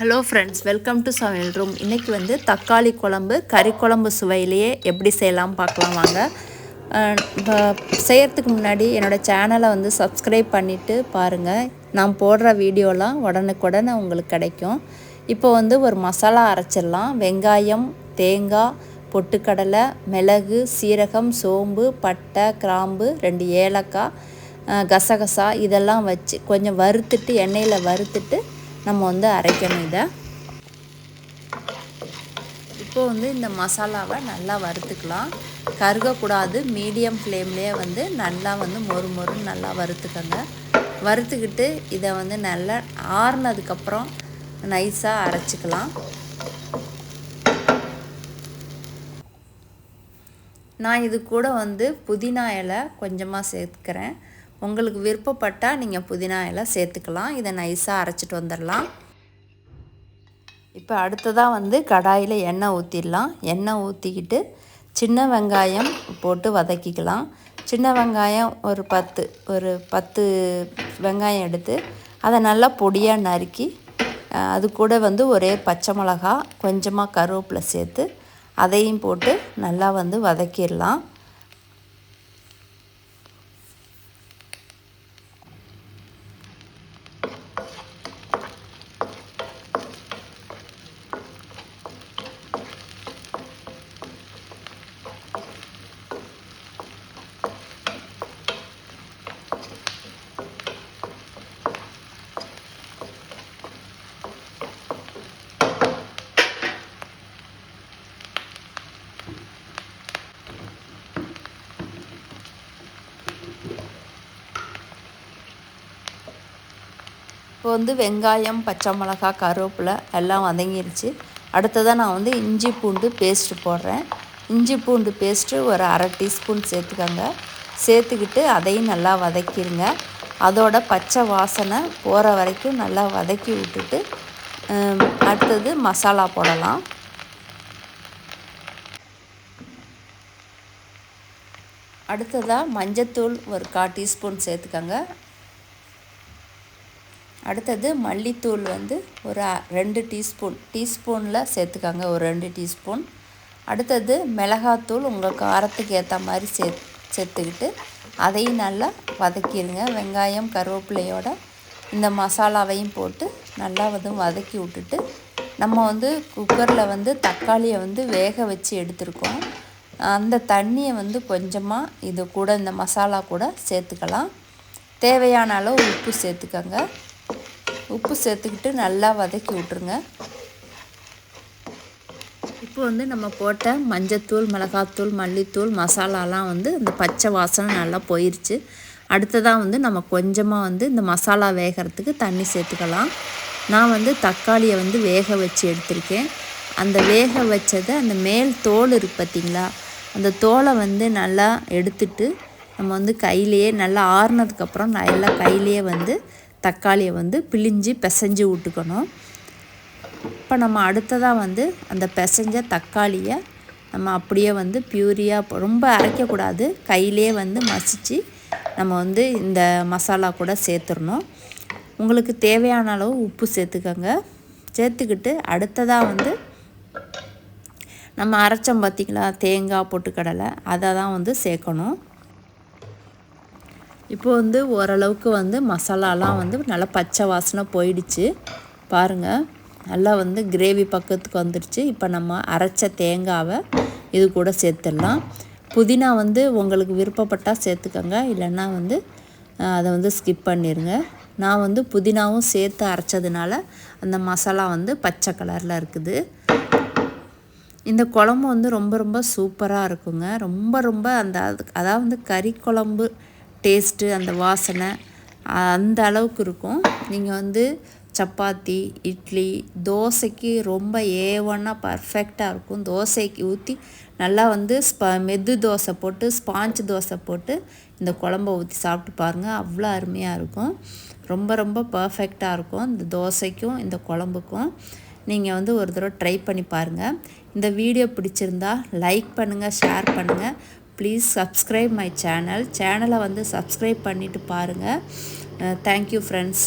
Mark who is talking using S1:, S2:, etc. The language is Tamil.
S1: ஹலோ ஃப்ரெண்ட்ஸ், வெல்கம் டு சமையல் ரூம். இன்றைக்கி வந்து தக்காளி குழம்பு கறி குழம்பு சுவையிலேயே எப்படி செய்யலாம் பார்க்கலாம் வாங்க. இப்போ செய்கிறதுக்கு முன்னாடி என்னோடய சேனலை வந்து சப்ஸ்கிரைப் பண்ணிவிட்டு பாருங்கள். நான் போடுற வீடியோலாம் உடனுக்குடனே உங்களுக்கு கிடைக்கும். இப்போ வந்து ஒரு மசாலா அரைச்சிடலாம். வெங்காயம், தேங்காய், பொட்டுக்கடலை, மிளகு, சீரகம், சோம்பு, பட்டை, கிராம்பு, 2 ஏலக்காய், கசகசா இதெல்லாம் வச்சு கொஞ்சம் வறுத்துட்டு எண்ணெயில் வறுத்துட்டு நம்ம வந்து அரைக்கணும். இதை இப்போ வந்து இந்த மசாலாவை நல்லா வறுத்துக்கலாம். கருகக்கூடாது. மீடியம் ஃப்ளேம்லேயே வந்து நல்லா வந்து மொறுன்னு நல்லா வறுத்துக்கோங்க. வறுத்துக்கிட்டு இதை வந்து நல்லா ஆறுனதுக்கப்புறம் நைஸாக அரைச்சிக்கலாம். நான் இது கூட வந்து புதினா இலை கொஞ்சமாக சேர்த்துக்கிறேன். உங்களுக்கு விருப்பப்பட்டால் நீங்கள் புதினா இலை சேர்த்துக்கலாம். இதை நைஸாக அரைச்சிட்டு வந்துடலாம். இப்போ அடுத்ததாக வந்து கடாயில் எண்ணெய் ஊற்றிடலாம். எண்ணெய் ஊற்றிக்கிட்டு சின்ன வெங்காயம் போட்டு வதக்கிக்கலாம். சின்ன வெங்காயம் ஒரு 10 வெங்காயம் எடுத்து அதை நல்லா பொடியாக நறுக்கி அது கூட வந்து ஒரே பச்சை மிளகா, கொஞ்சமாக கருவேப்பிலை சேர்த்து அதையும் போட்டு நல்லா வந்து வதக்கிடலாம். இப்போ வந்து வெங்காயம், பச்சை மிளகா, கருவேப்பிலை எல்லாம் வதங்கிருச்சு. அடுத்ததாக நான் வந்து இஞ்சி பூண்டு பேஸ்ட்டு போடுறேன். இஞ்சி பூண்டு பேஸ்ட்டு ஒரு 1/2 டீஸ்பூன் சேர்த்துக்கோங்க. சேர்த்துக்கிட்டு அதையும் நல்லா வதக்கிடுங்க. அதோட பச்சை வாசனை போகிற வரைக்கும் நல்லா வதக்கி விட்டுட்டு அடுத்தது மசாலா போடலாம். அடுத்ததாக மஞ்சத்தூள் ஒரு 1/4 டீஸ்பூன் சேர்த்துக்கோங்க. அடுத்தது மல்லித்தூள் வந்து ஒரு 2 டீஸ்பூனில் சேர்த்துக்கோங்க, ஒரு 2 டீஸ்பூன். அடுத்தது மிளகாத்தூள் உங்கள் காரத்துக்கு ஏற்ற மாதிரி சேர்த்துக்கிட்டு அதையும் நல்லா வதக்கிடுங்க. வெங்காயம் கருவேப்பிலையோட இந்த மசாலாவையும் போட்டு நல்லா வந்து வதக்கி விட்டுட்டு நம்ம வந்து குக்கரில் வந்து தக்காளியை வந்து வேக வச்சு எடுத்துருக்கோம். அந்த தண்ணியை வந்து கொஞ்சமாக இது கூட இந்த மசாலா கூட சேர்த்துக்கலாம். தேவையான அளவு உப்பு சேர்த்துக்கோங்க. உப்பு சேர்த்துக்கிட்டு நல்லா வதக்கி விட்ருங்க. இப்போ வந்து நம்ம போட்ட மஞ்சத்தூள், மிளகாத்தூள், மல்லித்தூள், மசாலாலாம் வந்து இந்த பச்சை வாசனை நல்லா போயிடுச்சு. அடுத்ததாக வந்து நம்ம கொஞ்சமாக வந்து இந்த மசாலா வேகிறதுக்கு தண்ணி சேர்த்துக்கலாம். நான் வந்து தக்காளியை வந்து வேக வச்சு எடுத்திருக்கேன். அந்த வேக வச்சதை அந்த மேல் தோல் இருக்குது பார்த்திங்களா, அந்த தோலை வந்து நல்லா எடுத்துட்டு நம்ம வந்து கையிலையே நல்லா ஆறுனதுக்கப்புறம் நல்லா கையிலையே வந்து தக்காளியை வந்து பிழிஞ்சு பிசைஞ்சு விட்டுக்கணும். இப்போ நம்ம அடுத்ததாக வந்து அந்த பிசைஞ்ச தக்காளியை நம்ம அப்படியே வந்து பியூரியாக ரொம்ப அரைக்கக்கூடாது, கையிலே வந்து மசித்து நம்ம வந்து இந்த மசாலா கூட சேர்த்துடணும். உங்களுக்கு தேவையான அளவு உப்பு சேர்த்துக்கோங்க. சேர்த்துக்கிட்டு அடுத்ததாக வந்து நம்ம அரைச்சோம் பார்த்திங்களா தேங்காய், பொட்டுக்கடலை, அதை தான் வந்து சேர்க்கணும். இப்போ வந்து ஓரளவுக்கு வந்து மசாலாலாம் வந்து நல்லா பச்சை வாசனை போயிடுச்சு பாருங்கள். நல்லா வந்து கிரேவி பக்கத்துக்கு வந்துடுச்சு. இப்போ நம்ம அரைச்ச தேங்காவை இது கூட சேர்த்துடலாம். புதினா வந்து உங்களுக்கு விருப்பப்பட்டால் சேர்த்துக்கோங்க, இல்லைன்னா வந்து அதை வந்து ஸ்கிப் பண்ணிடுங்க. நான் வந்து புதினாவும் சேர்த்து அரைச்சதுனால அந்த மசாலா வந்து பச்சை கலரில் இருக்குது. இந்த குழம்பு வந்து ரொம்ப சூப்பராக இருக்குங்க. ரொம்ப அதாவது வந்து கறி குழம்பு டேஸ்ட்டு, அந்த வாசனை அந்த அளவுக்கு இருக்கும். நீங்கள் வந்து சப்பாத்தி, இட்லி, தோசைக்கு ரொம்ப ஏவன்னா பர்ஃபெக்டாக இருக்கும். தோசைக்கு ஊற்றி நல்லா வந்து மெது தோசை போட்டு, ஸ்பாஞ்ச் தோசை போட்டு இந்த குழம்ப ஊற்றி சாப்பிட்டு பாருங்கள், அவ்வளோ அருமையாக இருக்கும். ரொம்ப பர்ஃபெக்டாக இருக்கும் இந்த தோசைக்கும் இந்த குழம்புக்கும். நீங்கள் வந்து ஒரு தடவை ட்ரை பண்ணி பாருங்கள். இந்த வீடியோ பிடிச்சிருந்தா லைக் பண்ணுங்கள், ஷேர் பண்ணுங்கள். ப்ளீஸ் சப்ஸ்கிரைப் மை சேனலை வந்து சப்ஸ்கிரைப் பண்ணிவிட்டு பாருங்கள். Thank you friends.